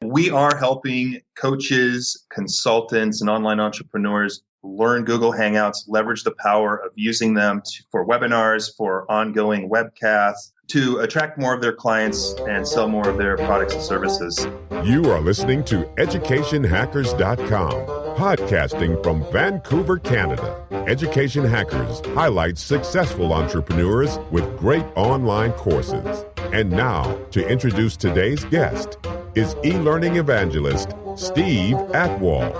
we are helping coaches, consultants, and online entrepreneurs learn Google Hangouts, leverage the power of using them for webinars, for ongoing webcasts, to attract more of their clients and sell more of their products and services. You are listening to educationhackers.com, podcasting from Vancouver, Canada. Education Hackers highlights successful entrepreneurs with great online courses. And now, to introduce today's guest is e-learning evangelist Steve Atwall.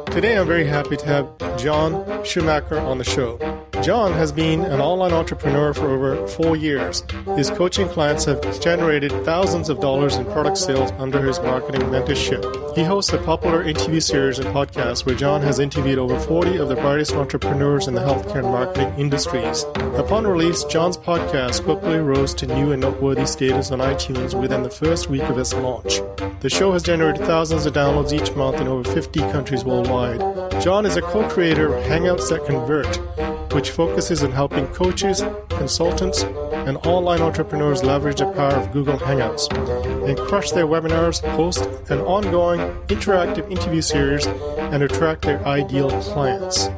Today, I'm very happy to have Jon Schumacher on the show. Jon has been an online entrepreneur for over 4 years. His coaching clients have generated thousands of dollars in product sales under his marketing mentorship. He hosts a popular interview series and podcast where Jon has interviewed over 40 of the brightest entrepreneurs in the healthcare and marketing industries. Upon release, Jon's podcast quickly rose to new and noteworthy status on iTunes within the first week of its launch. The show has generated thousands of downloads each month in over 50 countries worldwide. Jon is a co-creator of Hangouts That Convert, which focuses on helping coaches, consultants, and online entrepreneurs leverage the power of Google Hangouts and crush their webinars, host an ongoing interactive interview series, and attract their ideal clients.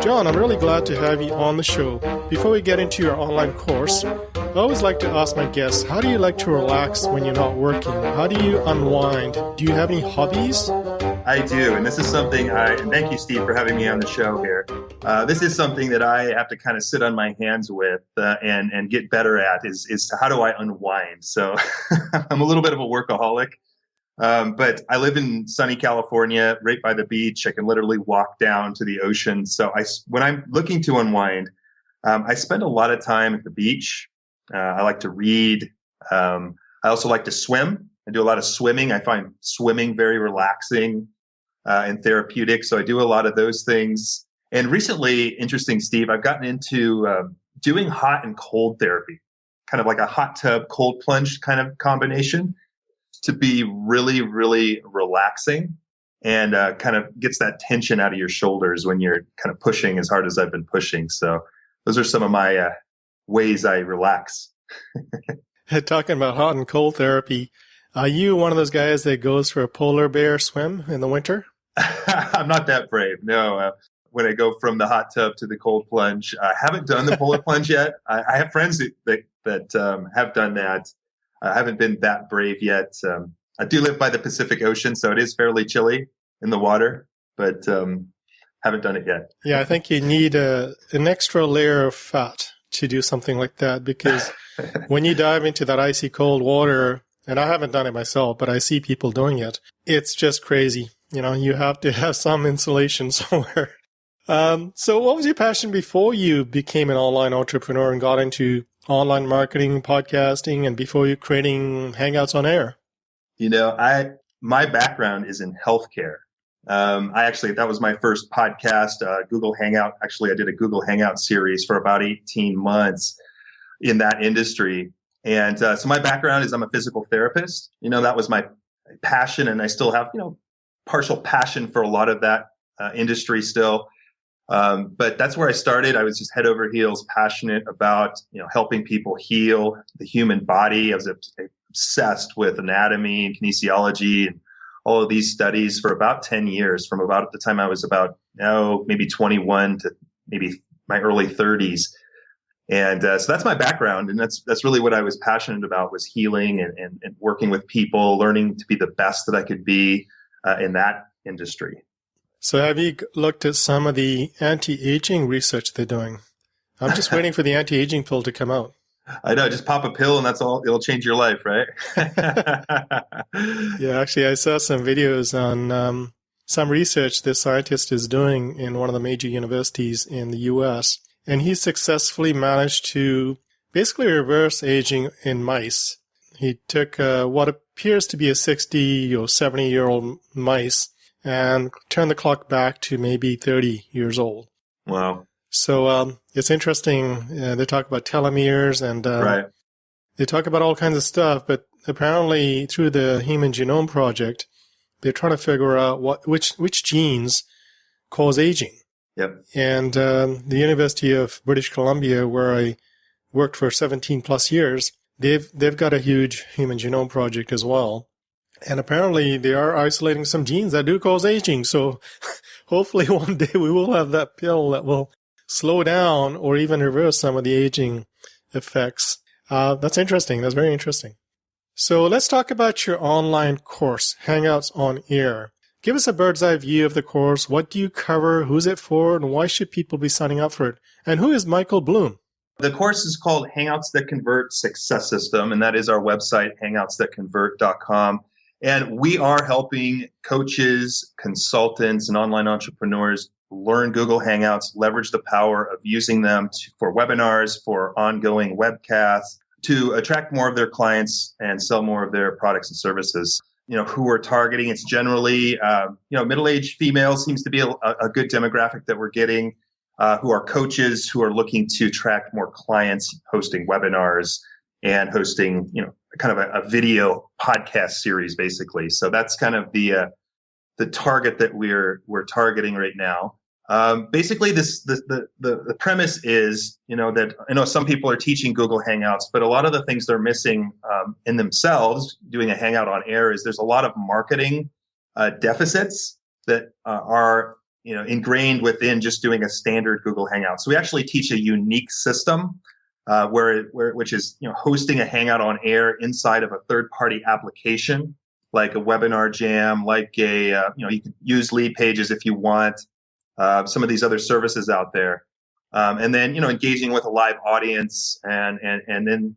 Jon, I'm really glad to have you on the show. Before we get into your online course, I always like to ask my guests, how do you like to relax when you're not working? How do you unwind? Do you have any hobbies? I do, and this is something and thank you, Steve, for having me on the show here. This is something that I have to kind of sit on my hands with and get better at is how do I unwind? So I'm a little bit of a workaholic, but I live in sunny California, right by the beach. I can literally walk down to the ocean. So when I'm looking to unwind, I spend a lot of time at the beach. I like to read. I also like to swim. I do a lot of swimming. I find swimming very relaxing and therapeutic. So I do a lot of those things. And recently, interesting, Steve, I've gotten into doing hot and cold therapy, kind of like a hot tub, cold plunge kind of combination to be really, really relaxing and kind of gets that tension out of your shoulders when you're kind of pushing as hard as I've been pushing. So those are some of my ways I relax. Talking about hot and cold therapy, are you one of those guys that goes for a polar bear swim in the winter? I'm not that brave. No. When I go from the hot tub to the cold plunge, I haven't done the polar plunge yet. I have friends that have done that. I haven't been that brave yet. I do live by the Pacific Ocean, so it is fairly chilly in the water, but haven't done it yet. Yeah, I think you need an extra layer of fat to do something like that, because when you dive into that icy cold water, and I haven't done it myself, but I see people doing it, it's just crazy. You know, you have to have some insulation somewhere. So what was your passion before you became an online entrepreneur and got into online marketing, podcasting, and before you creating Hangouts on Air? You know, my background is in healthcare. That was my first podcast, Google Hangout. Actually, I did a Google Hangout series for about 18 months in that industry. And so my background is I'm a physical therapist. You know, that was my passion, and I still have, partial passion for a lot of that industry still. But that's where I started. I was just head over heels passionate about, helping people heal the human body. I was obsessed with anatomy and kinesiology and all of these studies for about 10 years, from about the time I was about, maybe 21 to maybe my early 30s. And so that's my background. And that's really what I was passionate about, was healing and working with people, learning to be the best that I could be in that industry. So have you looked at some of the anti-aging research they're doing? I'm just waiting for the anti-aging pill to come out. I know, just pop a pill and that's all. It'll change your life, right? Yeah, actually, I saw some videos on some research this scientist is doing in one of the major universities in the U.S., and he successfully managed to basically reverse aging in mice. He took what appears to be a 60 or 70-year-old mice and turned the clock back to maybe 30 years old. Wow. So it's interesting. They talk about telomeres and right. They talk about all kinds of stuff, but apparently through the Human Genome Project, they're trying to figure out which genes cause aging. Yep. And the University of British Columbia, where I worked for 17 plus years, they've got a huge Human Genome Project as well. And apparently they are isolating some genes that do cause aging. So hopefully one day we will have that pill that will slow down or even reverse some of the aging effects. That's interesting. That's very interesting. So let's talk about your online course, Hangouts on Air. Give us a bird's eye view of the course. What do you cover? Who's it for? And why should people be signing up for it? And who is Michael Bloom? The course is called Hangouts That Convert Success System, and that is our website, hangoutsthatconvert.com. And we are helping coaches, consultants, and online entrepreneurs learn Google Hangouts, leverage the power of using them for webinars, for ongoing webcasts, to attract more of their clients and sell more of their products and services. Who we're targeting, it's generally, middle-aged females seems to be a good demographic that we're getting, who are coaches who are looking to attract more clients, hosting webinars and hosting, kind of a video podcast series, basically. So that's kind of the target that we're targeting right now. Basically, the premise is, that I know some people are teaching Google Hangouts, but a lot of the things they're missing in themselves doing a Hangout on Air is there's a lot of marketing deficits that are ingrained within just doing a standard Google Hangout. So we actually teach a unique system which is hosting a Hangout on Air inside of a third-party application, like a Webinar Jam, like you can use Lead Pages if you want. Some of these other services out there, and then engaging with a live audience, and then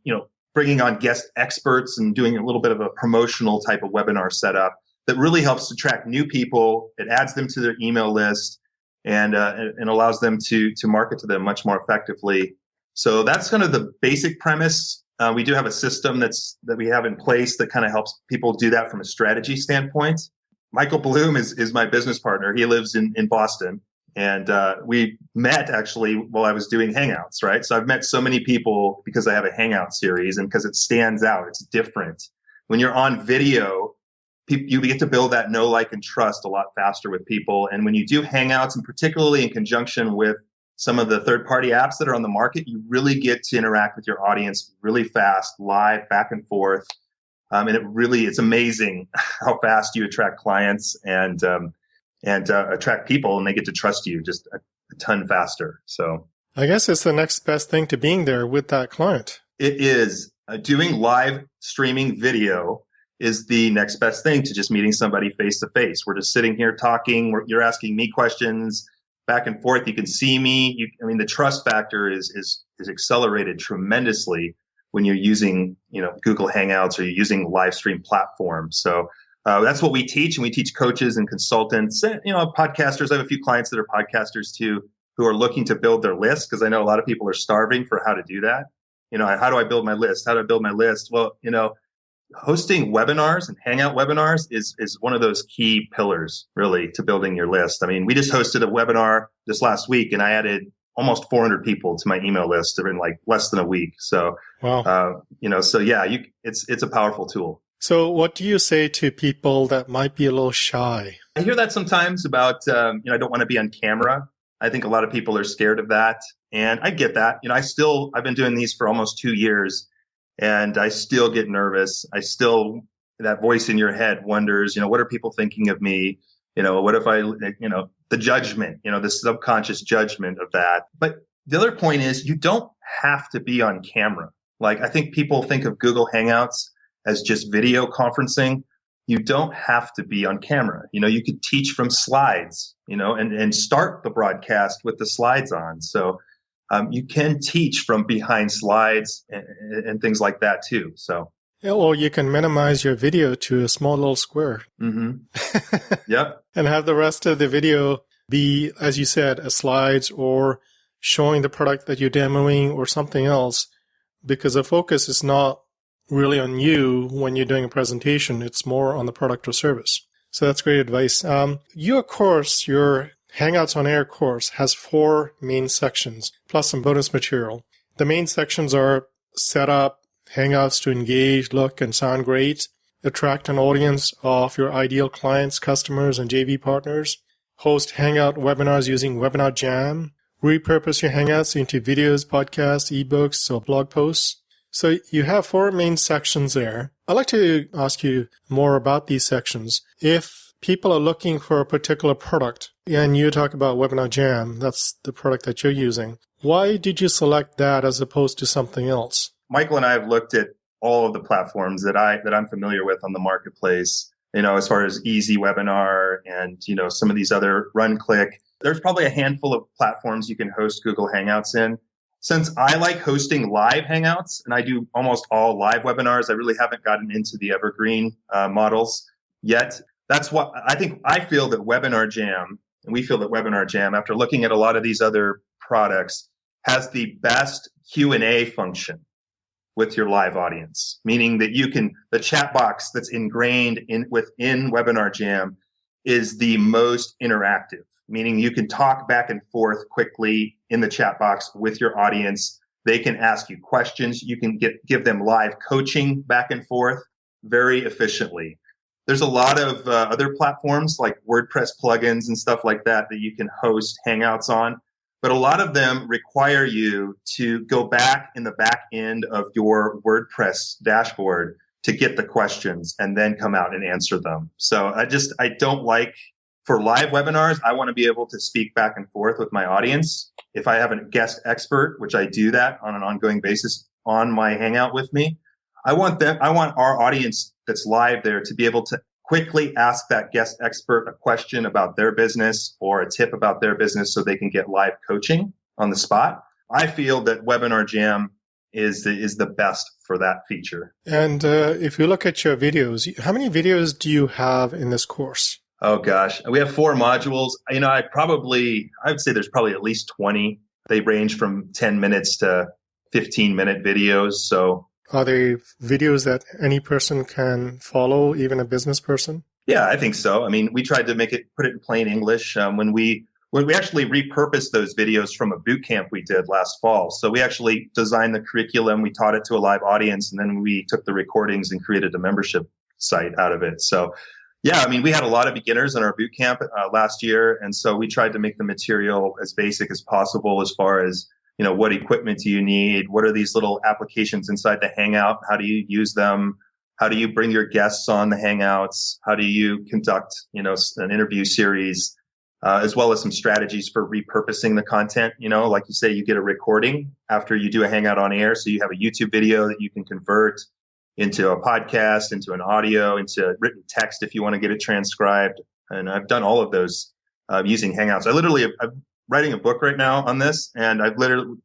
bringing on guest experts and doing a little bit of a promotional type of webinar setup that really helps attract new people. It adds them to their email list and allows them to market to them much more effectively. So that's kind of the basic premise. We do have a system that we have in place that kind of helps people do that from a strategy standpoint. Michael Bloom is my business partner. He lives in Boston, and we met actually while I was doing Hangouts, right? So I've met so many people because I have a Hangout series and because it stands out. It's different. When you're on video, you get to build that know, like, and trust a lot faster with people. And when you do Hangouts, and particularly in conjunction with some of the third-party apps that are on the market, you really get to interact with your audience really fast, live, back and forth. And it's amazing how fast you attract clients and attract people, and they get to trust you just a ton faster. So I guess it's the next best thing to being there with that client. It is. Doing live streaming video is the next best thing to just meeting somebody face to face. We're just sitting here talking. You're asking me questions back and forth. You can see me. The trust factor is accelerated tremendously when you're using, Google Hangouts or you're using live stream platforms. So that's what we teach, and we teach coaches and consultants, podcasters. I have a few clients that are podcasters too, who are looking to build their list, because I know a lot of people are starving for how to do that. How do I build my list? How do I build my list? Well, hosting webinars and Hangout webinars is one of those key pillars, really, to building your list. We just hosted a webinar this last week, and I added almost 400 people to my email list in like less than a week. So, wow. It's a powerful tool. So what do you say to people that might be a little shy? I hear that sometimes about, I don't want to be on camera. I think a lot of people are scared of that. And I get that. I've been doing these for almost 2 years, and I still get nervous. That voice in your head wonders, what are people thinking of me? What if the judgment, the subconscious judgment of that. But the other point is, you don't have to be on camera. Like, I think people think of Google Hangouts as just video conferencing. You don't have to be on camera. You could teach from slides, and start the broadcast with the slides on. So you can teach from behind slides and things like that too. So. Yeah, or you can minimize your video to a small little square. Mm-hmm. Yep. And have the rest of the video be, as you said, a slides or showing the product that you're demoing or something else, because the focus is not really on you when you're doing a presentation. It's more on the product or service. So that's great advice. Your course, your Hangouts on Air course, has 4 main sections, plus some bonus material. The main sections are set up Hangouts to engage, look, and sound great, attract an audience of your ideal clients, customers, and JV partners, host Hangout webinars using Webinar Jam, repurpose your Hangouts into videos, podcasts, ebooks, or blog posts, So you have 4 main sections there. I'd like to ask you more about these sections. If people are looking for a particular product, and you talk about Webinar Jam, that's the product that you're using, why did you select that as opposed to something else? Michael and I have looked at all of the platforms that I'm familiar with on the marketplace, as far as Easy Webinar and, some of these other run-click. There's probably a handful of platforms you can host Google Hangouts in. Since I like hosting live Hangouts, and I do almost all live webinars, I really haven't gotten into the evergreen models yet. That's what I feel that Webinar Jam, and we feel that Webinar Jam, after looking at a lot of these other products, has the best Q&A function with your live audience, meaning that the chat box that's ingrained within Webinar Jam is the most interactive, meaning you can talk back and forth quickly in the chat box with your audience. They can ask you questions. You can give them live coaching back and forth very efficiently. There's a lot of other platforms like WordPress plugins and stuff like that you can host Hangouts on, but a lot of them require you to go back in the back end of your WordPress dashboard to get the questions and then come out and answer them. So I don't like, for live webinars, I want to be able to speak back and forth with my audience. If I have a guest expert, which I do that on an ongoing basis on my Hangout with me, I want our audience that's live there to be able to quickly ask that guest expert a question about their business or a tip about their business so they can get live coaching on the spot. I feel that Webinar Jam is the best for that feature. And if you look at your videos, how many videos do you have in this course? Oh gosh, we have 4 modules. I would say there's probably at least 20. They range from 10 minutes to 15-minute videos. So are they videos that any person can follow, even a business person? Yeah, I think so. We tried to put it in plain English when we actually repurposed those videos from a boot camp we did last fall. So we actually designed the curriculum, we taught it to a live audience, and then we took the recordings and created a membership site out of it. So yeah, we had a lot of beginners in our boot camp last year, and so we tried to make the material as basic as possible as far as, what equipment do you need? What are these little applications inside the Hangout? How do you use them? How do you bring your guests on the Hangouts? How do you conduct, an interview series, as well as some strategies for repurposing the content? Like you say, you get a recording after you do a Hangout on air. So you have a YouTube video that you can convert into a podcast, into an audio, into written text if you want to get it transcribed. And I've done all of those using Hangouts. I'm writing a book right now on this, and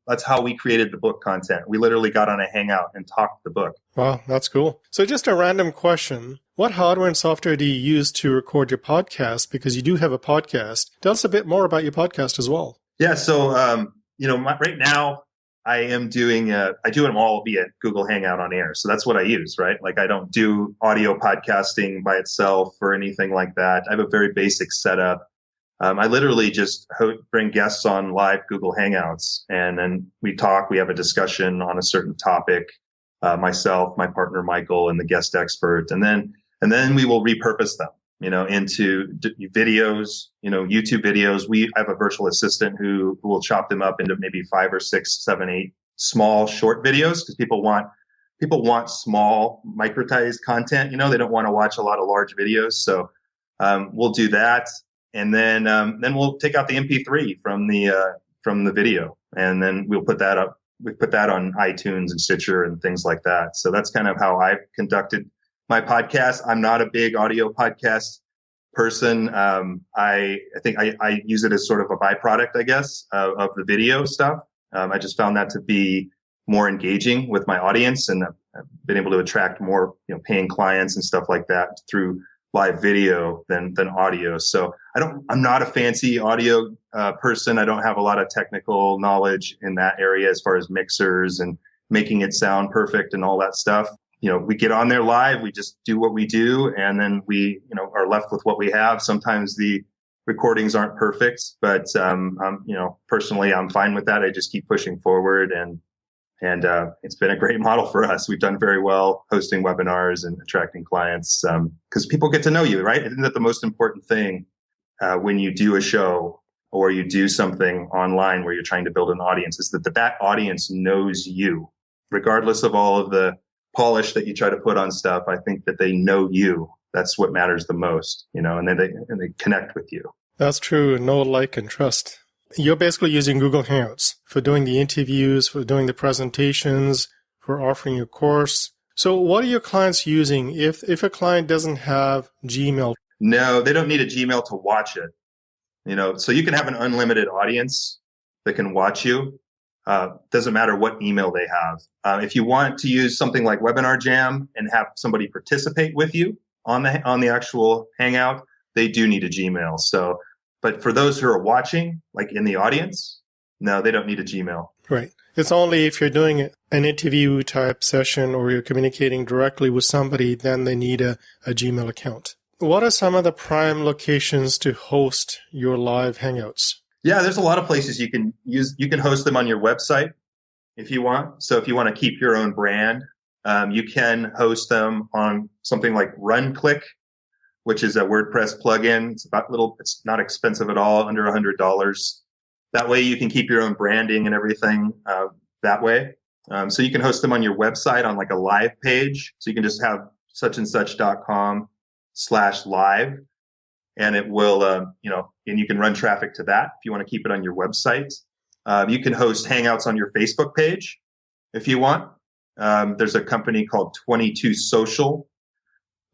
that's how we created the book content. We literally got on a Hangout and talked the book. Wow, that's cool. So just a random question. What hardware and software do you use to record your podcast? Because you do have a podcast. Tell us a bit more about your podcast as well. Yeah, so, right now I am I do them all via Google Hangout on air. So that's what I use, right? Like I don't do audio podcasting by itself or anything like that. I have a very basic setup. I literally just bring guests on live Google Hangouts, and then we talk. We have a discussion on a certain topic, myself, my partner Michael, and the guest expert, and then we will repurpose them, into videos, YouTube videos. We have a virtual assistant who will chop them up into maybe 5 or 6, 7, 8 small short videos, because people want small microtized content. They don't want to watch a lot of large videos, so we'll do that. And then we'll take out the MP3 from the video, and then we'll put that up. We put that on iTunes and Stitcher and things like that. So that's kind of how I've conducted my podcast. I'm not a big audio podcast person. I think I use it as sort of a byproduct, I guess, of the video stuff. I just found that to be more engaging with my audience, and I've been able to attract more, paying clients and stuff like that through live video than audio. So I'm not a fancy audio person. I don't have a lot of technical knowledge in that area as far as mixers and making it sound perfect and all that stuff. We get on there live, we just do what we do, and then we, are left with what we have. Sometimes the recordings aren't perfect, but personally, I'm fine with that. I just keep pushing forward, and it's been a great model for us. We've done very well hosting webinars and attracting clients because people get to know you, right? Isn't that the most important thing when you do a show or you do something online where you're trying to build an audience, is that audience knows you. regardless of all of the polish that you try to put on stuff, I think that they know you. That's what matters the most, and then they connect with you. That's true. Know, like, and trust. You're basically using Google Hangouts for doing the interviews, for doing the presentations, for offering your course. So what are your clients using if a client doesn't have Gmail? No, they don't need a Gmail to watch it. So you can have an unlimited audience that can watch you. Doesn't matter what email they have. If you want to use something like Webinar Jam and have somebody participate with you on the actual Hangout, they do need a Gmail. So, but for those who are watching, like in the audience, no, they don't need a Gmail. Right. It's only if you're doing an interview type session or you're communicating directly with somebody, then they need a Gmail account. What are some of the prime locations to host your live Hangouts? Yeah, there's a lot of places you can use. You can host them on your website if you want. So if you want to keep your own brand, you can host them on something like RunClick, which is a WordPress plugin. It's not expensive at all, under $100. That way you can keep your own branding and everything that way. So you can host them on your website on like a live page. So you can just have suchandsuch.com/live, and it will, and you can run traffic to that if you want to keep it on your website. You can host Hangouts on your Facebook page if you want. There's a company called 22 Social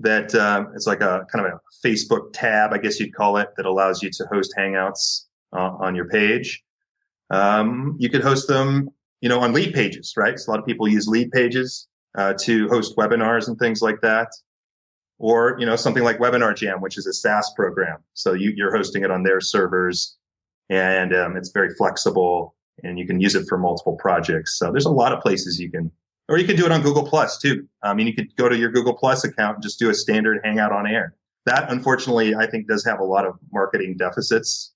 that it's like a kind of a Facebook tab, I guess you'd call it, that allows you to host Hangouts on your page. You could host them, on lead pages, right? So a lot of people use lead pages to host webinars and things like that. Or, something like Webinar Jam, which is a SaaS program. So you're hosting it on their servers, and it's very flexible, and you can use it for multiple projects. So there's a lot of places you can do it on Google Plus too. You could go to your Google Plus account and just do a standard Hangout on air. That, unfortunately, I think does have a lot of marketing deficits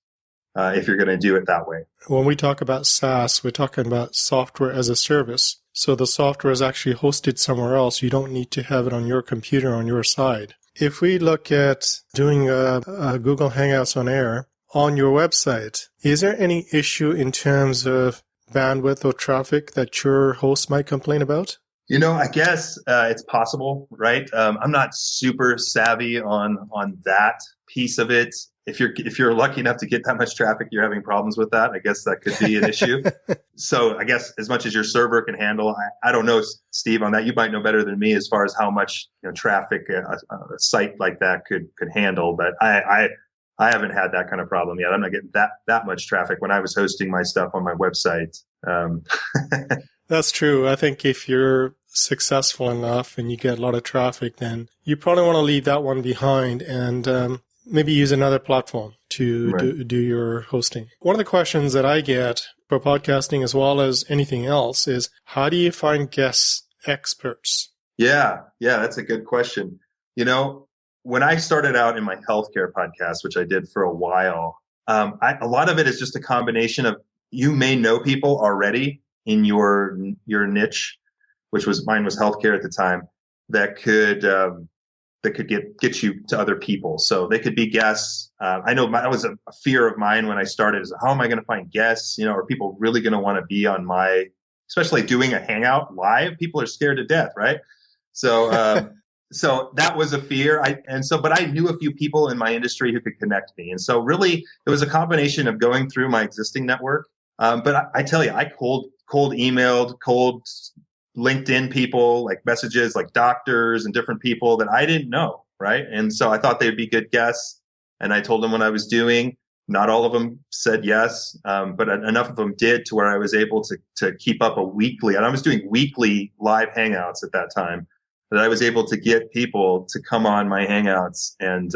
if you're going to do it that way. When we talk about SaaS, we're talking about software as a service. So the software is actually hosted somewhere else. You don't need to have it on your computer on your side. If we look at doing a Google Hangouts on air on your website, is there any issue in terms of bandwidth or traffic that your host might complain about? I guess it's possible, right? I'm not super savvy on that piece of it. If you're lucky enough to get that much traffic, you're having problems with that. I guess that could be an issue. So I guess as much as your server can handle, I don't know, Steve, on that. You might know better than me as far as how much traffic a site like that could handle. But I haven't had that kind of problem yet. I'm not getting that much traffic when I was hosting my stuff on my website. That's true. I think if you're successful enough and you get a lot of traffic, then you probably want to leave that one behind and maybe use another platform to do your hosting. One of the questions that I get for podcasting as well as anything else is, how do you find guest experts? Yeah, that's a good question. When I started out in my healthcare podcast, which I did for a while, a lot of it is just a combination of, you may know people already in your niche, which was mine was healthcare at the time, that could get you to other people. So they could be guests. I know that was a fear of mine when I started, is how am I going to find guests? Are people really going to want to be on especially doing a Hangout live? People are scared to death, right? So, so that was a fear. But I knew a few people in my industry who could connect me. And so really it was a combination of going through my existing network. But I tell you, I cold emailed, cold LinkedIn people, like messages, like doctors and different people that I didn't know, right? And so I thought they'd be good guests, and I told them what I was doing. Not all of them said yes, but enough of them did to where I was able to keep up a weekly, and I was doing weekly live Hangouts at that time, that I was able to get people to come on my Hangouts and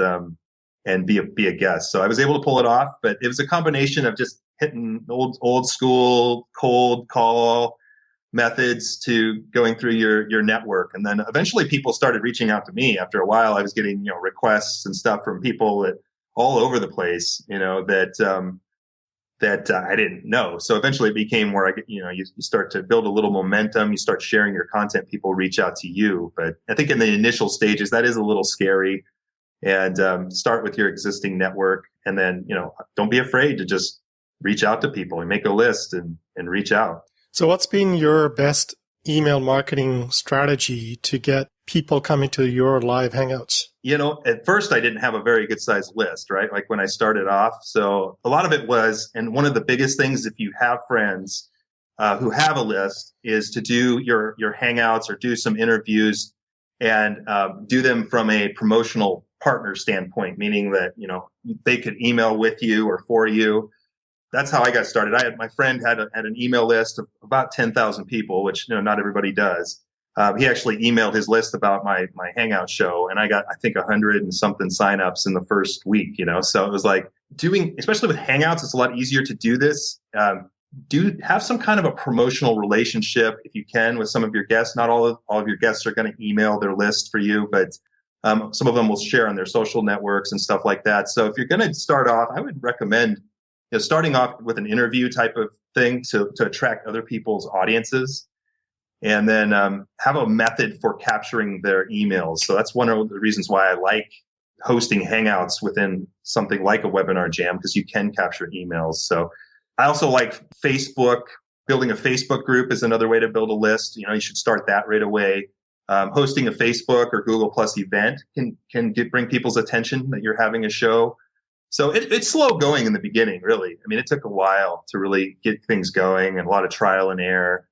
be a guest. So I was able to pull it off, but it was a combination of just hitting old school cold call methods to going through your network. And then eventually people started reaching out to me. After a while, I was getting, requests and stuff from people that all over the place, that I didn't know. So eventually it became where you start to build a little momentum. You start sharing your content. People reach out to you. But I think in the initial stages, that is a little scary. And start with your existing network. And then, don't be afraid to just reach out to people and make a list and reach out. So what's been your best email marketing strategy to get people coming to your live Hangouts? At first I didn't have a very good sized list, right? Like when I started off. So a lot of it was, and one of the biggest things, if you have friends who have a list, is to do your Hangouts or do some interviews and do them from a promotional partner standpoint, meaning that, they could email with you or for you. That's how I got started. My friend had an email list of about 10,000 people, which, not everybody does. He actually emailed his list about my Hangout show, and I got, I think, 100 and something signups in the first week, So it was like especially with Hangouts, it's a lot easier to do this. Have some kind of a promotional relationship, if you can, with some of your guests. Not all of your guests are going to email their list for you, but some of them will share on their social networks and stuff like that. So if you're going to start off, I would recommend starting off with an interview type of thing to attract other people's audiences, and then have a method for capturing their emails. So that's one of the reasons why I like hosting Hangouts within something like a webinar jam, because you can capture emails. So I also like Facebook. Building a Facebook group is another way to build a list. You should start that right away. Hosting a Facebook or Google Plus event can bring people's attention that you're having a show. So it's slow going in the beginning, really. I mean, it took a while to really get things going and a lot of trial and error.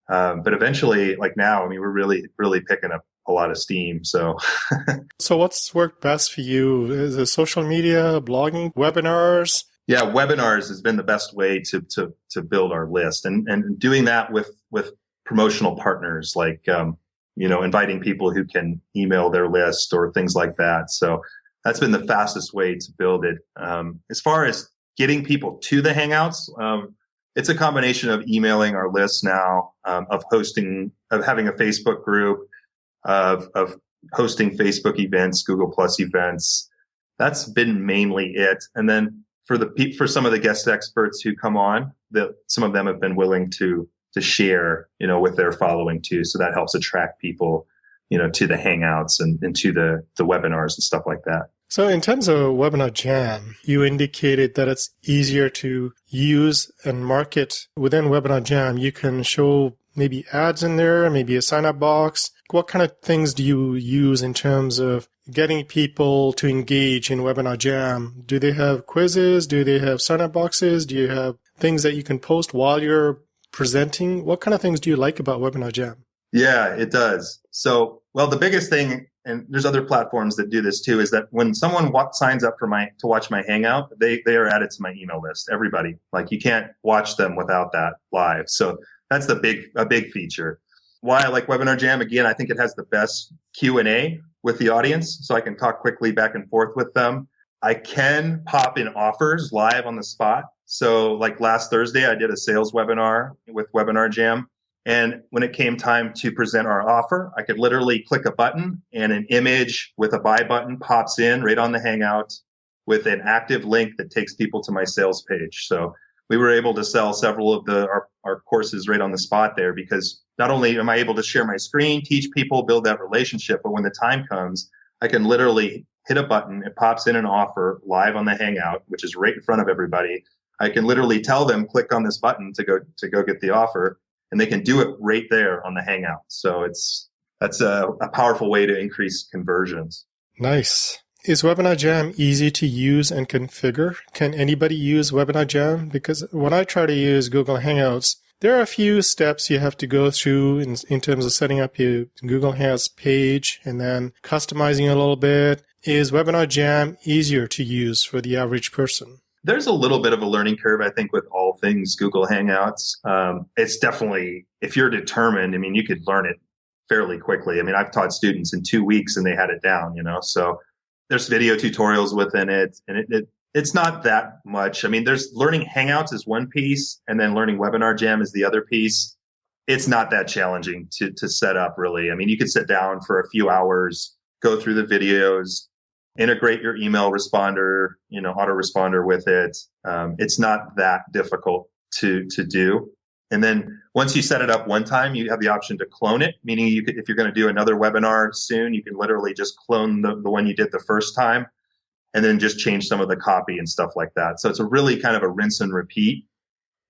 But eventually, like now, I mean, we're really, really picking up a lot of steam. So, So what's worked best for you? Is it social media, blogging, webinars? Yeah, webinars has been the best way to build our list, and doing that with promotional partners, like inviting people who can email their list or things like that. So that's been the fastest way to build it. As far as getting people to the Hangouts, it's a combination of emailing our list now, of having a Facebook group, of hosting Facebook events, Google Plus events. That's been mainly it. And then for some of the guest experts who come on, some of them have been willing to share, with their following too. So that helps attract people, to the Hangouts and to the webinars and stuff like that. So in terms of Webinar Jam, you indicated that it's easier to use and market within Webinar Jam. You can show maybe ads in there, maybe a sign-up box. What kind of things do you use in terms of getting people to engage in Webinar Jam? Do they have quizzes? Do they have sign-up boxes? Do you have things that you can post while you're presenting? What kind of things do you like about Webinar Jam? Yeah, it does. So, the biggest thing, and there's other platforms that do this too, is that when someone signs up to watch my Hangout, they are added to my email list. Everybody, like, you can't watch them without that live. So that's a big feature. Why I like Webinar Jam, again, I think it has the best Q&A with the audience, so I can talk quickly back and forth with them. I can pop in offers live on the spot. So like last Thursday, I did a sales webinar with Webinar Jam. And when it came time to present our offer, I could literally click a button and an image with a buy button pops in right on the Hangout with an active link that takes people to my sales page. So we were able to sell several of our courses right on the spot there, because not only am I able to share my screen, teach people, build that relationship, but when the time comes, I can literally hit a button. It pops in an offer live on the Hangout, which is right in front of everybody. I can literally tell them, click on this button to go get the offer, and they can do it right there on the Hangout. So that's a powerful way to increase conversions. Nice. Is Webinar Jam easy to use and configure? Can anybody use Webinar Jam? Because when I try to use Google Hangouts, there are a few steps you have to go through in terms of setting up your Google Hangouts page and then customizing a little bit. Is Webinar Jam easier to use for the average person? There's a little bit of a learning curve, I think, with all things Google Hangouts. It's definitely, if you're determined, I mean, you could learn it fairly quickly. I mean, I've taught students in 2 weeks and they had it down, so there's video tutorials within it, and it's not that much. I mean, there's learning Hangouts is one piece, and then learning Webinar Jam is the other piece. It's not that challenging to set up, really. I mean, you could sit down for a few hours, go through the videos, integrate your email responder, autoresponder with it. It's not that difficult to do. And then once you set it up one time, you have the option to clone it, meaning if you're going to do another webinar soon, you can literally just clone the one you did the first time and then just change some of the copy and stuff like that. So it's a really kind of a rinse and repeat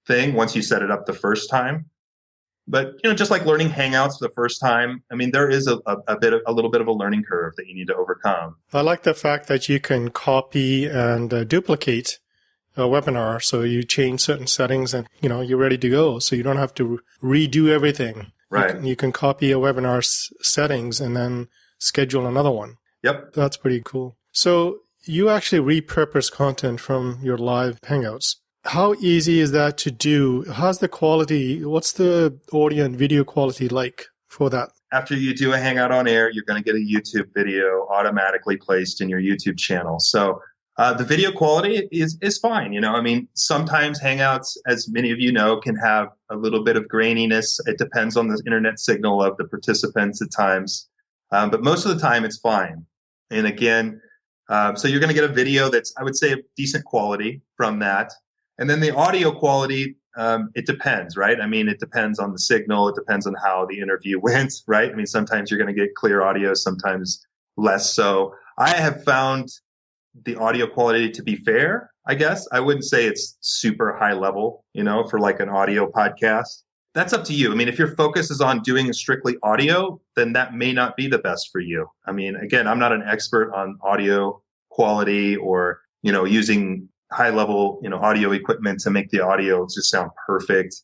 thing once you set it up the first time. But, just like learning Hangouts for the first time, I mean, there is a little bit of a learning curve that you need to overcome. I like the fact that you can copy and duplicate a webinar. So you change certain settings and, you're ready to go. So you don't have to redo everything. Right. You can copy a webinar settings and then schedule another one. Yep. That's pretty cool. So you actually repurpose content from your live Hangouts. How easy is that to do? How's the quality? What's the audio and video quality like for that? After you do a Hangout on air, you're going to get a YouTube video automatically placed in your YouTube channel. So the video quality is fine. I mean, sometimes Hangouts, as many of you know, can have a little bit of graininess. It depends on the internet signal of the participants at times. But most of the time, it's fine. And again, so you're going to get a video that's, I would say, of decent quality from that. And then the audio quality, it depends, right? I mean, it depends on the signal. It depends on how the interview went, right? I mean, sometimes you're going to get clear audio, sometimes less so. I have found the audio quality to be fair, I guess. I wouldn't say it's super high level, for like an audio podcast. That's up to you. I mean, if your focus is on doing strictly audio, then that may not be the best for you. I mean, again, I'm not an expert on audio quality or, using high level, audio equipment to make the audio just sound perfect.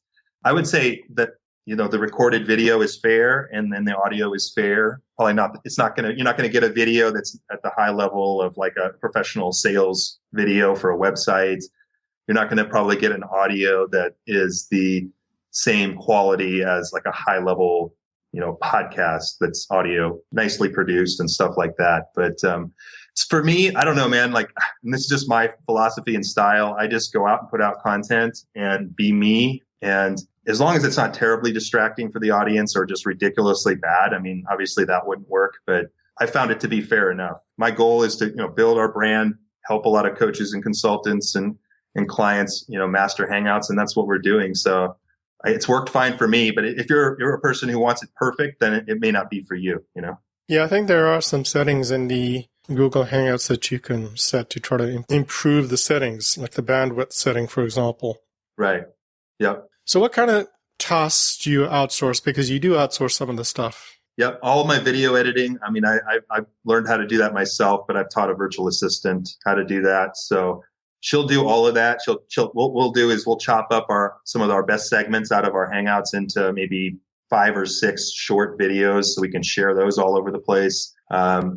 I would say that, the recorded video is fair and then the audio is fair. Probably not, you're not going to get a video that's at the high level of like a professional sales video for a website. You're not going to probably get an audio that is the same quality as like a high level, podcast that's audio nicely produced and stuff like that. But, for me, I don't know, man, and this is just my philosophy and style. I just go out and put out content and be me. And as long as it's not terribly distracting for the audience or just ridiculously bad, I mean, obviously that wouldn't work, but I found it to be fair enough. My goal is to, build our brand, help a lot of coaches and consultants and clients, master Hangouts. And that's what we're doing. So it's worked fine for me. But if you're a person who wants it perfect, then it may not be for you, Yeah, I think there are some settings in the Google Hangouts that you can set to try to improve the settings, like the bandwidth setting, for example. Right. Yep. So what kind of tasks do you outsource? Because you do outsource some of the stuff. Yep. All of my video editing. I mean, I've learned how to do that myself, but I've taught a virtual assistant how to do that. So she'll do all of that. What we'll do is we'll chop up some of our best segments out of our Hangouts into maybe 5 or 6 short videos so we can share those all over the place.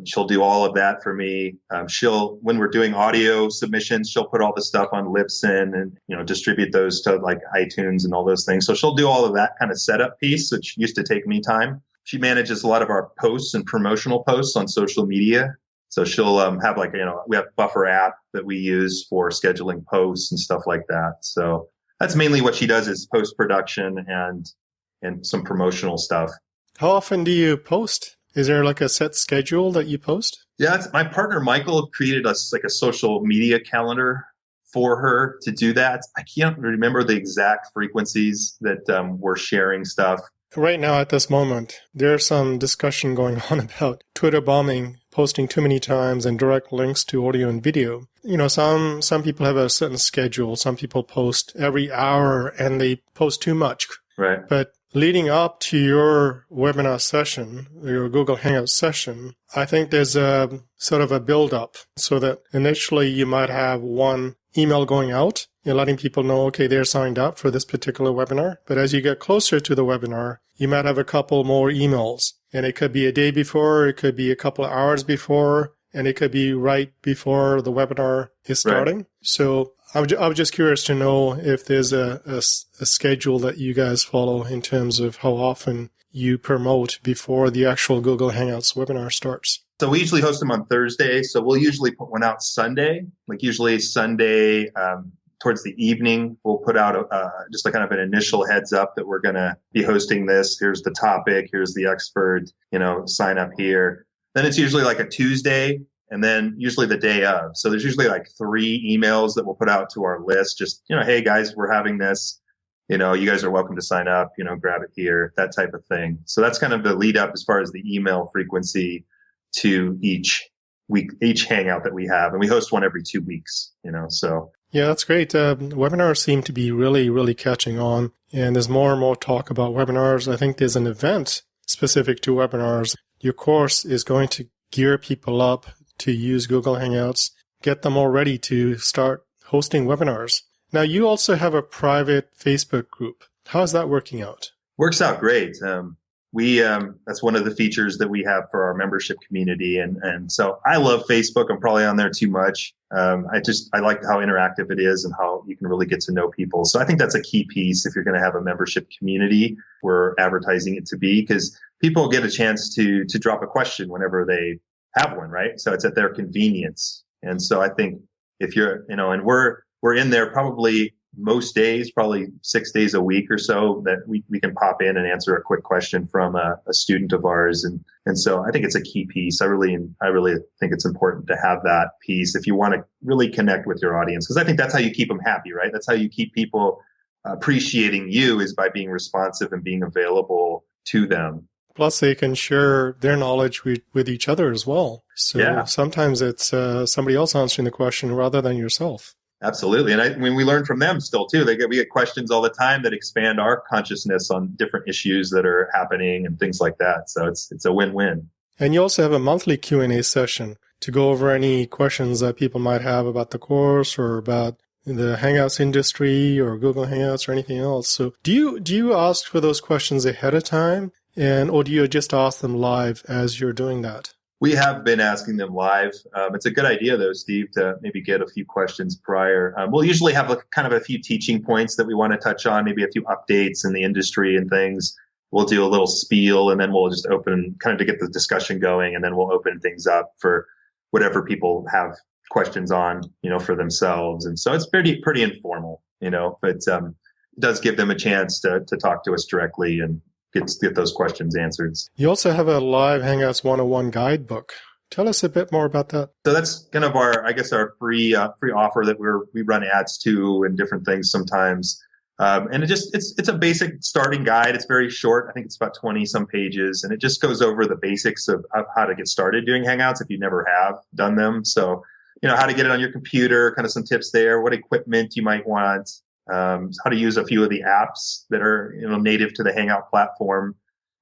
She'll do all of that for me. When we're doing audio submissions, she'll put all the stuff on Libsyn and, distribute those to like iTunes and all those things. So she'll do all of that kind of setup piece, which used to take me time. She manages a lot of our posts and promotional posts on social media. So she'll have we have Buffer app that we use for scheduling posts and stuff like that. So that's mainly what she does is post-production and some promotional stuff. How often do you post? Is there like a set schedule that you post? Yeah, my partner Michael created us like a social media calendar for her to do that. I can't remember the exact frequencies that we're sharing stuff. Right now at this moment, there's some discussion going on about Twitter bombing, posting too many times and direct links to audio and video. Some people have a certain schedule. Some people post every hour and they post too much. Right. But leading up to your webinar session, your Google Hangouts session, I think there's a sort of a build-up so that initially you might have one email going out. You're letting people know, okay, they're signed up for this particular webinar. But as you get closer to the webinar, you might have a couple more emails. And it could be a day before, it could be a couple of hours before, and it could be right before the webinar is starting. Right. So I was just curious to know if there's a schedule that you guys follow in terms of how often you promote before the actual Google Hangouts webinar starts. So we usually host them on Thursday. So we'll usually put one out Sunday, usually Sunday towards the evening. We'll put out just kind of an initial heads up that we're going to be hosting this. Here's the topic. Here's the expert, sign up here. Then it's usually like a Tuesday. And then usually the day of. So there's usually like 3 emails that we'll put out to our list. Just, hey guys, we're having this, you guys are welcome to sign up, grab it here, that type of thing. So that's kind of the lead up as far as the email frequency to each week, each Hangout that we have. And we host one every 2 weeks, so. Yeah, that's great. Webinars seem to be really, really catching on, and there's more and more talk about webinars. I think there's an event specific to webinars. Your course is going to gear people up to use Google Hangouts, get them all ready to start hosting webinars. Now, you also have a private Facebook group. How is that working out? Works out great. That's one of the features that we have for our membership community. And so I love Facebook. I'm probably on there too much. I like how interactive it is and how you can really get to know people. So I think that's a key piece if you're going to have a membership community. We're advertising it to be, because people get a chance to drop a question whenever they have one, right? So it's at their convenience. And so I think if you're, and we're in there probably most days, probably 6 days a week or so, that we can pop in and answer a quick question from a student of ours. And so I think it's a key piece. I really think it's important to have that piece if you want to really connect with your audience, because I think that's how you keep them happy, right? That's how you keep people appreciating you, is by being responsive and being available to them. Plus, they can share their knowledge with each other as well. So Sometimes it's somebody else answering the question rather than yourself. Absolutely. And we learn from them still too. We get questions all the time that expand our consciousness on different issues that are happening and things like that. So it's a win-win. And you also have a monthly Q&A session to go over any questions that people might have about the course or about the Hangouts industry or Google Hangouts or anything else. So do you ask for those questions ahead of time, or do you just ask them live as you're doing that? We have been asking them live. It's a good idea, though, Steve, to maybe get a few questions prior. We'll usually have kind of a few teaching points that we want to touch on, maybe a few updates in the industry and things. We'll do a little spiel, and then we'll just open kind of to get the discussion going, and then we'll open things up for whatever people have questions on, for themselves. And so it's pretty informal, but it does give them a chance to talk to us directly and get those questions answered. You also have a live Hangouts 101 guidebook. Tell us a bit more about that. So that's kind of our free offer that we run ads to and different things sometimes. And it's a basic starting guide. It's very short. I think it's about 20 some pages, and it just goes over the basics of how to get started doing Hangouts if you never have done them. So, how to get it on your computer, kind of some tips there, what equipment you might want, how to use a few of the apps that are native to the Hangout platform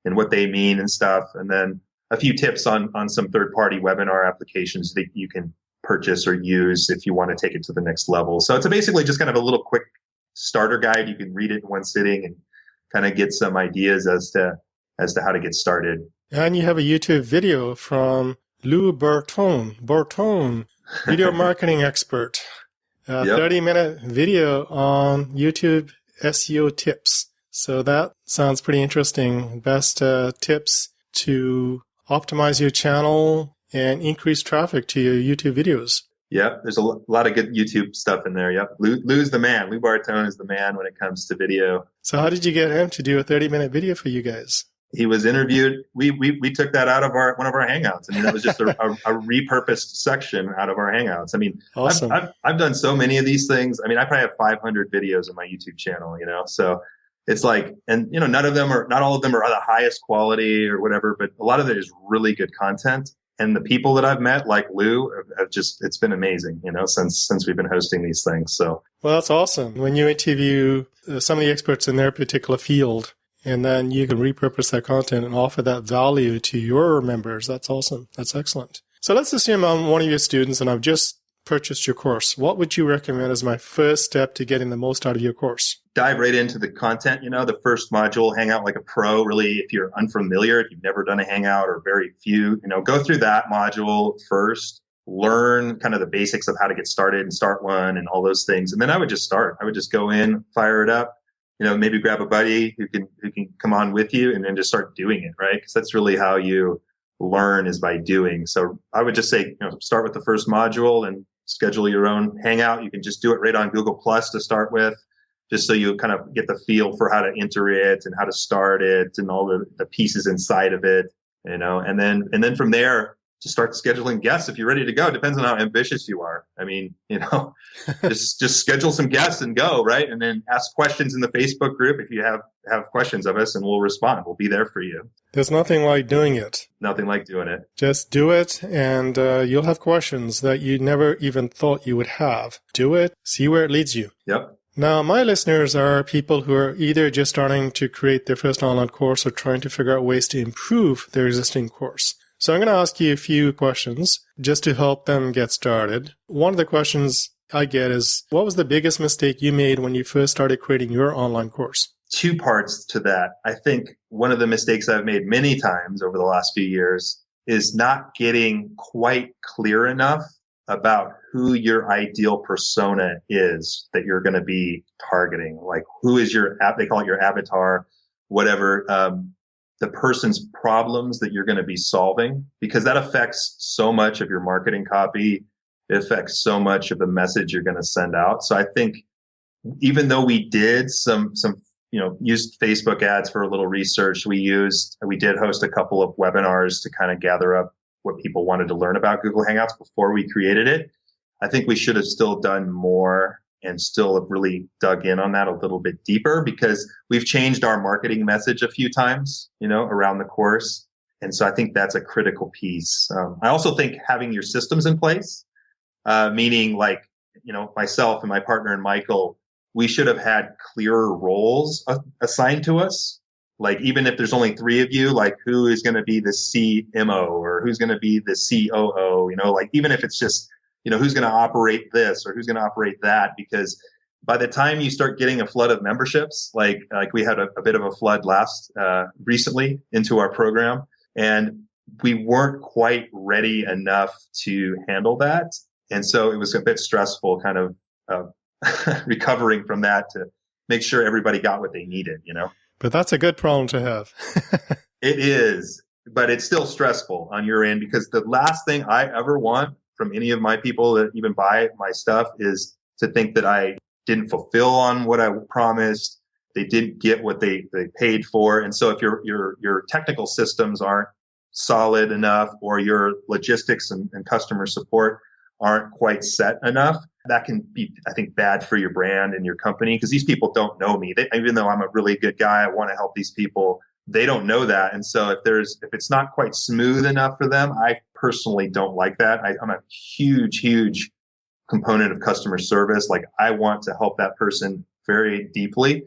and what they mean and stuff, and then a few tips on some third-party webinar applications that you can purchase or use if you want to take it to the next level. So it's basically just kind of a little quick starter guide. You can read it in one sitting and kind of get some ideas as to how to get started. And you have a YouTube video from Lou Bertone, video marketing expert. 30-minute video on YouTube SEO tips. So that sounds pretty interesting. Best tips to optimize your channel and increase traffic to your YouTube videos. Yep, there's a lot of good YouTube stuff in there. Yep, Lou's the man. Lou Bartone is the man when it comes to video. So how did you get him to do a 30-minute video for you guys? He was interviewed. We took that out of one of our Hangouts. I mean, that was just a repurposed section out of our Hangouts. I mean, awesome. I've done so many of these things. I mean, I probably have 500 videos on my YouTube channel, so it's like, and not all of them are the highest quality or whatever, but a lot of it is really good content. And the people that I've met, like Lou, it's been amazing, since we've been hosting these things. So, well, that's awesome. When you interview some of the experts in their particular field, and then you can repurpose that content and offer that value to your members. That's awesome. That's excellent. So let's assume I'm one of your students and I've just purchased your course. What would you recommend as my first step to getting the most out of your course? Dive right into the content. The first module, Hangout like a pro. Really, if you're unfamiliar, if you've never done a Hangout or very few, go through that module first. Learn kind of the basics of how to get started and start one and all those things. And then I would just start. I would just go in, fire it up. Maybe grab a buddy who can come on with you and then just start doing it, right? Because that's really how you learn, is by doing. So I would just say, start with the first module and schedule your own Hangout. You can just do it right on Google Plus to start with, just so you kind of get the feel for how to enter it and how to start it and all the pieces inside of it, and then from there, just start scheduling guests if you're ready to go. It depends on how ambitious you are. I mean, just schedule some guests and go, right? And then ask questions in the Facebook group if you have questions of us, and we'll respond. We'll be there for you. There's nothing like doing it. Nothing like doing it. Just do it, and you'll have questions that you never even thought you would have. Do it, see where it leads you. Yep. Now, my listeners are people who are either just starting to create their first online course or trying to figure out ways to improve their existing course. So I'm going to ask you a few questions just to help them get started. One of the questions I get is, what was the biggest mistake you made when you first started creating your online course? Two parts to that. I think one of the mistakes I've made many times over the last few years is not getting quite clear enough about who your ideal persona is that you're going to be targeting. Like, who is they call it your avatar, whatever, the person's problems that you're going to be solving, because that affects so much of your marketing copy. It affects so much of the message you're going to send out. So I think even though we did some used Facebook ads for a little research, we did host a couple of webinars to kind of gather up what people wanted to learn about Google Hangouts before we created it. I think we should have still done more and still have really dug in on that a little bit deeper, because we've changed our marketing message a few times, around the course. And so I think that's a critical piece. I also think having your systems in place, meaning like, myself and my partner and Michael, we should have had clearer roles assigned to us. Like, even if there's only 3 of you, like, who is going to be the CMO or who's going to be the COO, like, even if it's just, who's going to operate this or who's going to operate that, because by the time you start getting a flood of memberships, like we had a bit of a flood recently into our program, and we weren't quite ready enough to handle that. And so it was a bit stressful kind of recovering from that to make sure everybody got what they needed, But that's a good problem to have. It is, but it's still stressful on your end, because the last thing I ever want from any of my people that even buy my stuff is to think that I didn't fulfill on what I promised. They didn't get what they paid for. And so if your technical systems aren't solid enough, or your logistics and customer support aren't quite set enough, that can be, I think, bad for your brand and your company, because these people don't know me. Even though I'm a really good guy, I want to help these people, they don't know that. And so if it's not quite smooth enough for them, I personally don't like that. I'm a huge component of customer service. Like, I want to help that person very deeply.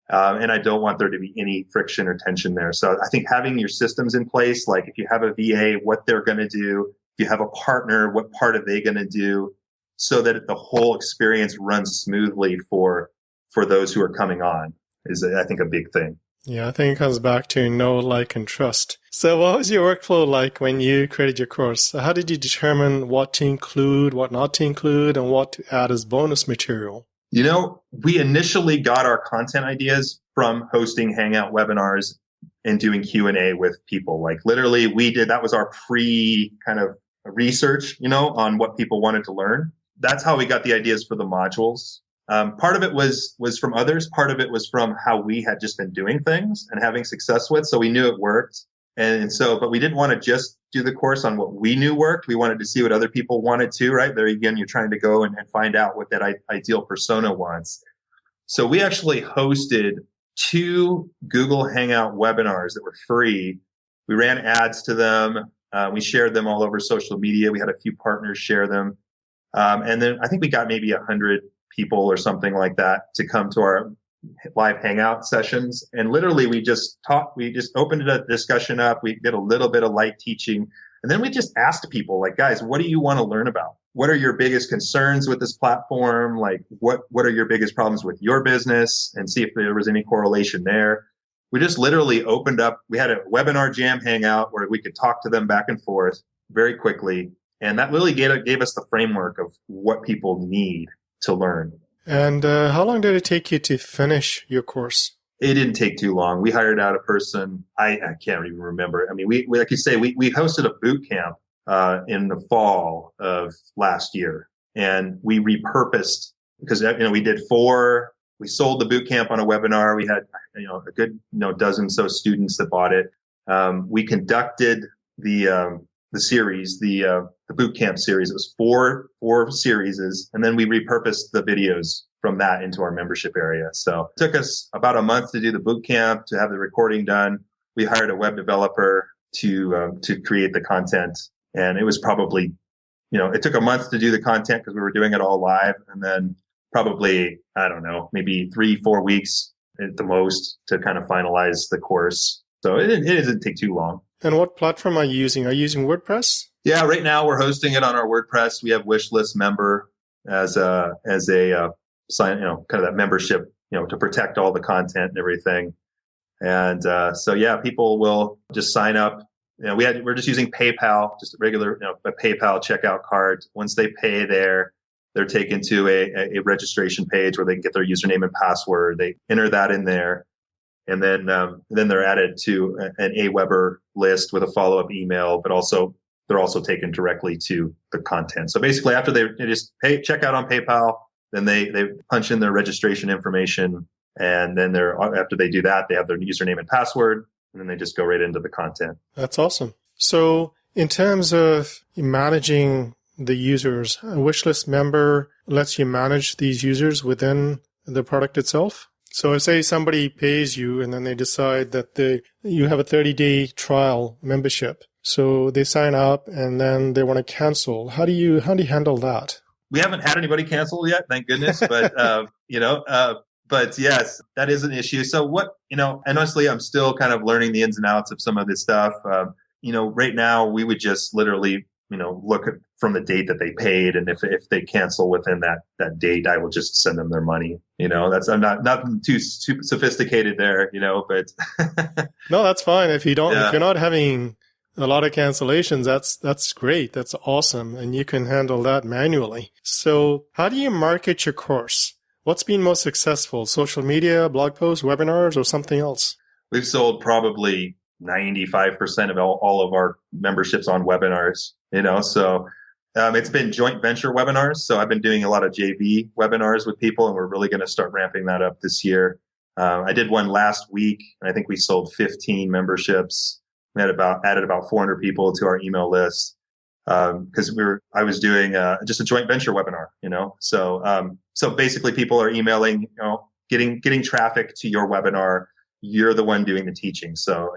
And I don't want there to be any friction or tension there. So I think having your systems in place, like if you have a VA, what they're going to do, if you have a partner, what part are they going to do, so that the whole experience runs smoothly for those who are coming on, is, I think, a big thing. Yeah, I think it comes back to know, like, and trust. So what was your workflow like when you created your course? How did you determine what to include, what not to include, and what to add as bonus material? We initially got our content ideas from hosting Hangout webinars and doing Q&A with people. Like, literally, that was our pre kind of research, on what people wanted to learn. That's how we got the ideas for the modules. Part of it was from others. Part of it was from how we had just been doing things and having success with. So we knew it worked. But we didn't want to just do the course on what we knew worked. We wanted to see what other people wanted to, right? There again, you're trying to go and find out what that ideal persona wants. So we actually hosted 2 Google Hangout webinars that were free. We ran ads to them. We shared them all over social media. We had a few partners share them. And then I think we got maybe 100 people or something like that to come to our live Hangout sessions. And literally we just opened a discussion up. We did a little bit of light teaching. And then we just asked people, like, guys, what do you want to learn about? What are your biggest concerns with this platform? Like, what are your biggest problems with your business? And see if there was any correlation there. We just literally opened up. We had a webinar jam hangout where we could talk to them back and forth very quickly. And that really gave us the framework of what people need to learn. And how long did it take you to finish your course? It didn't take too long. We hired out a person. I can't even remember. I mean, we like you say, we hosted a boot camp in the fall of last year, and we repurposed, because we did 4. We sold the boot camp on a webinar. We had a good dozen so students that bought it. We conducted the series, the boot camp series. It was four series, and then we repurposed the videos from that into our membership area. So it took us about a month to do the boot camp, to have the recording done. We hired a web developer to create the content, and it was probably, it took a month to do the content because we were doing it all live, and then probably, I don't know, maybe 3-4 weeks at the most to kind of finalize the course. So it doesn't take too long. And what platform are you using? Are you using WordPress? Yeah, right now we're hosting it on our WordPress. We have Wishlist Member as a sign, kind of that membership, to protect all the content and everything. And so yeah, people will just sign up. We're just using PayPal, just a regular, a PayPal checkout card. Once they pay there, they're taken to a registration page where they can get their username and password. They enter that in there. And then they're added to an Aweber list with a follow-up email, but they're also taken directly to the content. So basically, after they just check out on PayPal, then they punch in their registration information, and then after they do that, they have their username and password, and then they just go right into the content. That's awesome. So in terms of managing the users, a Wishlist Member lets you manage these users within the product itself. So say somebody pays you and then they decide that you have a 30-day trial membership. So they sign up and then they want to cancel. How do you handle that? We haven't had anybody cancel yet, thank goodness. But but yes, that is an issue. So and honestly, I'm still kind of learning the ins and outs of some of this stuff. Right now we would just literally, look at from the date that they paid, and if they cancel within that date, I will just send them their money. I'm not nothing too sophisticated there, but no, that's fine. If you're not having a lot of cancellations, that's great. That's awesome. And you can handle that manually. So how do you market your course? What's been most successful? Social media, blog posts, webinars, or something else? We've sold probably 95% of all of our memberships on webinars, so it's been joint venture webinars. So I've been doing a lot of JV webinars with people, and we're really going to start ramping that up this year. I did one last week, and I think we sold 15 memberships. We added about 400 people to our email list because I was doing just a joint venture webinar, So basically, people are emailing, getting traffic to your webinar. You're the one doing the teaching, so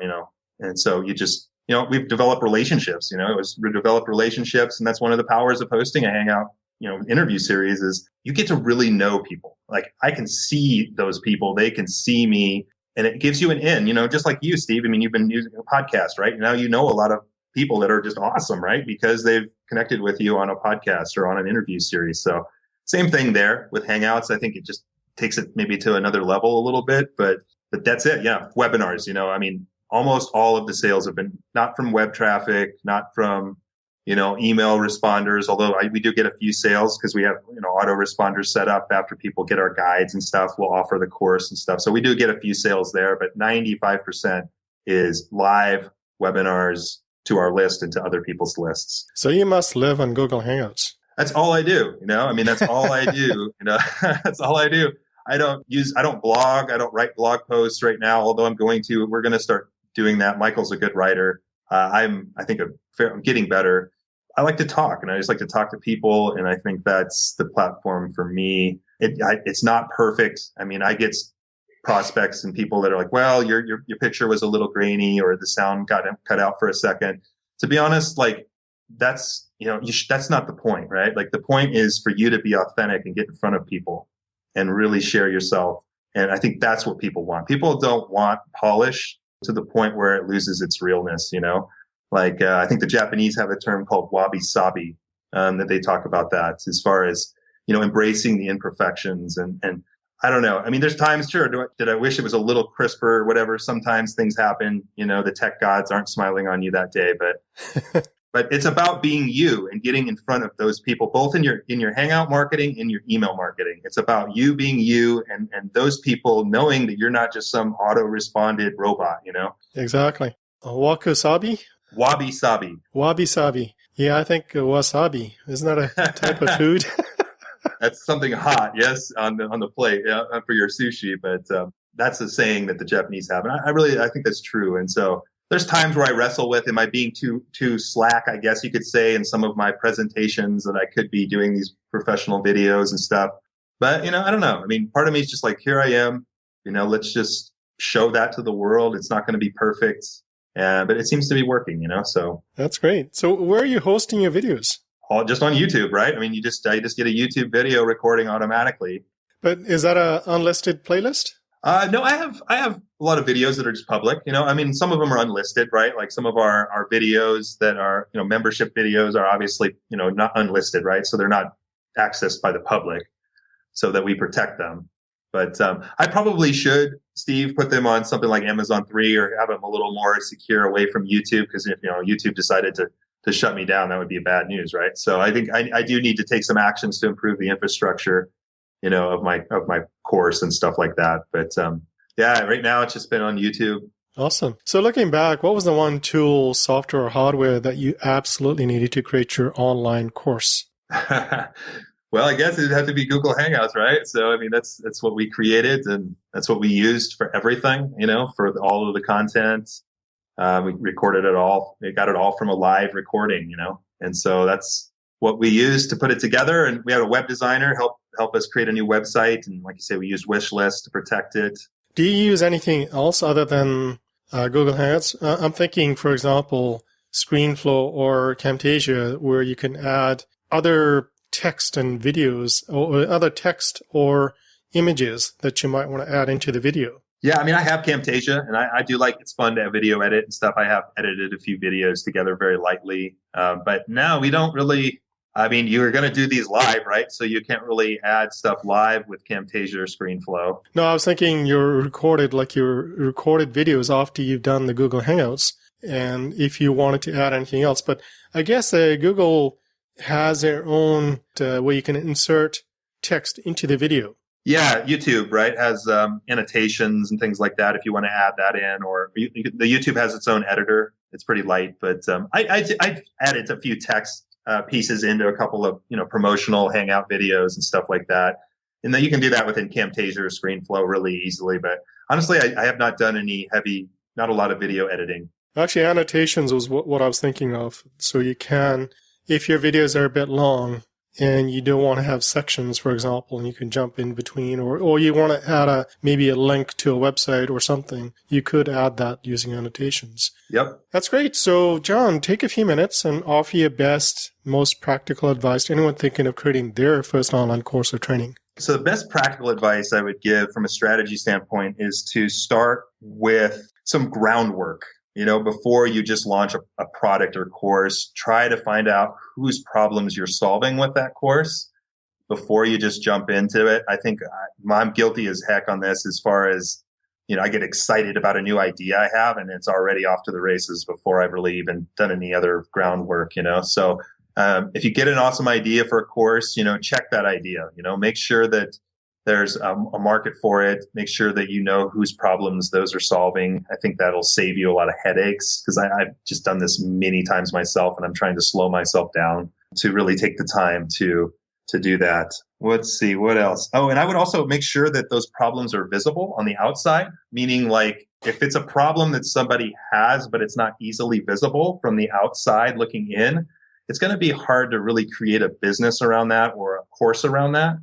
and so you just we've developed relationships. We developed relationships, and that's one of the powers of hosting a Hangout interview series is you get to really know people. Like I can see those people, they can see me. And it gives you an in, just like you, Steve. I mean, you've been using a podcast, right? Now you know a lot of people that are just awesome, right? Because they've connected with you on a podcast or on an interview series. So same thing there with Hangouts. I think it just takes it maybe to another level a little bit, but that's it. Yeah. Webinars, I mean, almost all of the sales have been not from web traffic, not from, email responders, although we do get a few sales because we have, autoresponders set up after people get our guides and stuff. We'll offer the course and stuff. So we do get a few sales there, but 95% is live webinars to our list and to other people's lists. So you must live on Google Hangouts. That's all I do. That's all I do. That's all I do. I don't blog. I don't write blog posts right now, although we're going to start doing that. Michael's a good writer. I'm getting better. I like to talk, and I just like to talk to people, and I think that's the platform for me. It's not perfect. I mean, I get prospects and people that are like, well, your picture was a little grainy, or the sound got cut out for a second. To be honest, like that's that's not the point, right? Like the point is for you to be authentic and get in front of people and really share yourself. And I think that's what people want. People don't want polish to the point where it loses its realness, Like I think the Japanese have a term called wabi-sabi that they talk about that as far as, embracing the imperfections. And I don't know. I mean, there's times, sure, did I wish it was a little crisper or whatever? Sometimes things happen, the tech gods aren't smiling on you that day, but but it's about being you and getting in front of those people, both in your Hangout marketing and your email marketing. It's about you being you and those people knowing that you're not just some auto-responded robot, Exactly. Wabi-sabi? Wabi-sabi. Wabi-sabi. Yeah, I think wasabi. Isn't that a type of food? That's something hot, yes, on the plate for your sushi. But that's a saying that the Japanese have. And I think that's true. And so there's times where I wrestle with, am I being too slack, I guess you could say, in some of my presentations, that I could be doing these professional videos and stuff. But, I don't know. I mean, part of me is just like, here I am, let's just show that to the world. It's not going to be perfect, but it seems to be working, so. That's great. So where are you hosting your videos? All just on YouTube, right? I mean, I just get a YouTube video recording automatically. But is that a unlisted playlist? No, I have a lot of videos that are just public. I mean, some of them are unlisted, right? Like some of our videos that are, membership videos are obviously, not unlisted, right? So they're not accessed by the public, so that we protect them. But I probably should, Steve, put them on something like Amazon 3 or have them a little more secure away from YouTube, because if YouTube decided to shut me down, that would be bad news, right? So I think I do need to take some actions to improve the infrastructure, of my course and stuff like that. But yeah, right now it's just been on YouTube. Awesome. So looking back, what was the one tool, software, or hardware that you absolutely needed to create your online course? Well, I guess it'd have to be Google Hangouts, right? So, I mean, that's what we created, and that's what we used for everything, for all of the content. We recorded it all. We got it all from a live recording, and so that's what we used to put it together. And we had a web designer help us create a new website. And like you say, we used Wishlist to protect it. Do you use anything else other than Google Hangouts? I'm thinking, for example, ScreenFlow or Camtasia, where you can add other text and videos, or other text or images that you might want to add into the video. Yeah, I mean, I have Camtasia, and I do like, it's fun to video edit and stuff. I have edited a few videos together very lightly. But no, we don't really, I mean, you're going to do these live, right? So you can't really add stuff live with Camtasia or ScreenFlow. No, I was thinking your recorded videos after you've done the Google Hangouts, and if you wanted to add anything else. But I guess Google has their own where you can insert text into the video. Yeah, YouTube, right, has annotations and things like that if you want to add that in. Or the YouTube has its own editor. It's pretty light, but I've added a few text pieces into a couple of promotional Hangout videos and stuff like that. And then you can do that within Camtasia or ScreenFlow really easily. But honestly, I have not done not a lot of video editing. Actually, annotations was what I was thinking of. So you can, if your videos are a bit long and you don't want to have sections, for example, and you can jump in between, or you want to add maybe a link to a website or something, you could add that using annotations. Yep. That's great. So, John, take a few minutes and offer your best, most practical advice to anyone thinking of creating their first online course or training. So the best practical advice I would give from a strategy standpoint is to start with some groundwork. Before you just launch a product or course, try to find out whose problems you're solving with that course before you just jump into it. I think I'm guilty as heck on this as far as, I get excited about a new idea I have and it's already off to the races before I've really even done any other groundwork, So if you get an awesome idea for a course, check that idea, make sure that there's a market for it. Make sure that you know whose problems those are solving. I think that'll save you a lot of headaches, because I've just done this many times myself, and I'm trying to slow myself down to really take the time to do that. Let's see, what else? Oh, and I would also make sure that those problems are visible on the outside, meaning like if it's a problem that somebody has, but it's not easily visible from the outside looking in, it's going to be hard to really create a business around that or a course around that.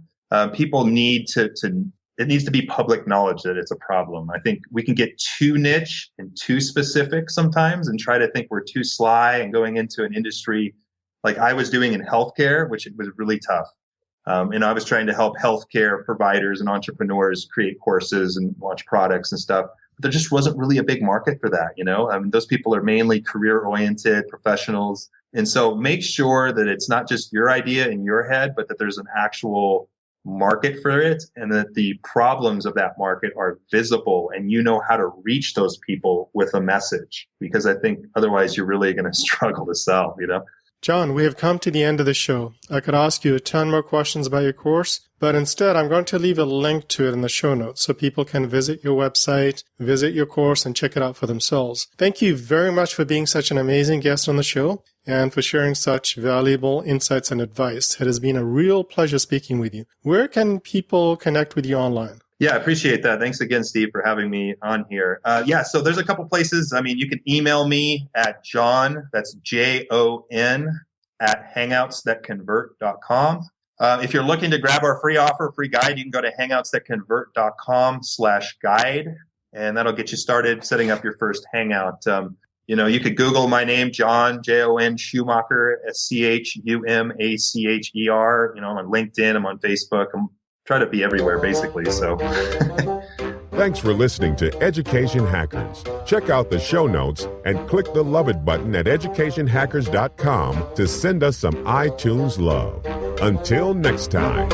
People need it needs to be public knowledge that it's a problem. I think we can get too niche and too specific sometimes and try to think we're too sly and going into an industry like I was doing in healthcare, which it was really tough. And I was trying to help healthcare providers and entrepreneurs create courses and launch products and stuff. But there just wasn't really a big market for that, I mean, those people are mainly career-oriented professionals. And so make sure that it's not just your idea in your head, but that there's an actual market for it, and that the problems of that market are visible and you know how to reach those people with a message, because I think otherwise you're really going to struggle to sell, John, we have come to the end of the show. I could ask you a ton more questions about your course, but instead I'm going to leave a link to it in the show notes so people can visit your website, visit your course, and check it out for themselves. Thank you very much for being such an amazing guest on the show and for sharing such valuable insights and advice. It has been a real pleasure speaking with you. Where can people connect with you online? Yeah, I appreciate that. Thanks again, Steve, for having me on here. So there's a couple places. I mean, you can email me at Jon, that's Jon, at hangoutsthatconvert.com. If you're looking to grab our free offer, free guide, you can go to hangouts.thatconvert.com/guide, and that'll get you started setting up your first Hangout. You could Google my name, Jon, Jon Schumacher, Schumacher. I'm on LinkedIn, I'm on Facebook, I'm trying to be everywhere, basically. So. Thanks for listening to Education Hackers. Check out the show notes and click the Love It button at educationhackers.com to send us some iTunes love. Until next time.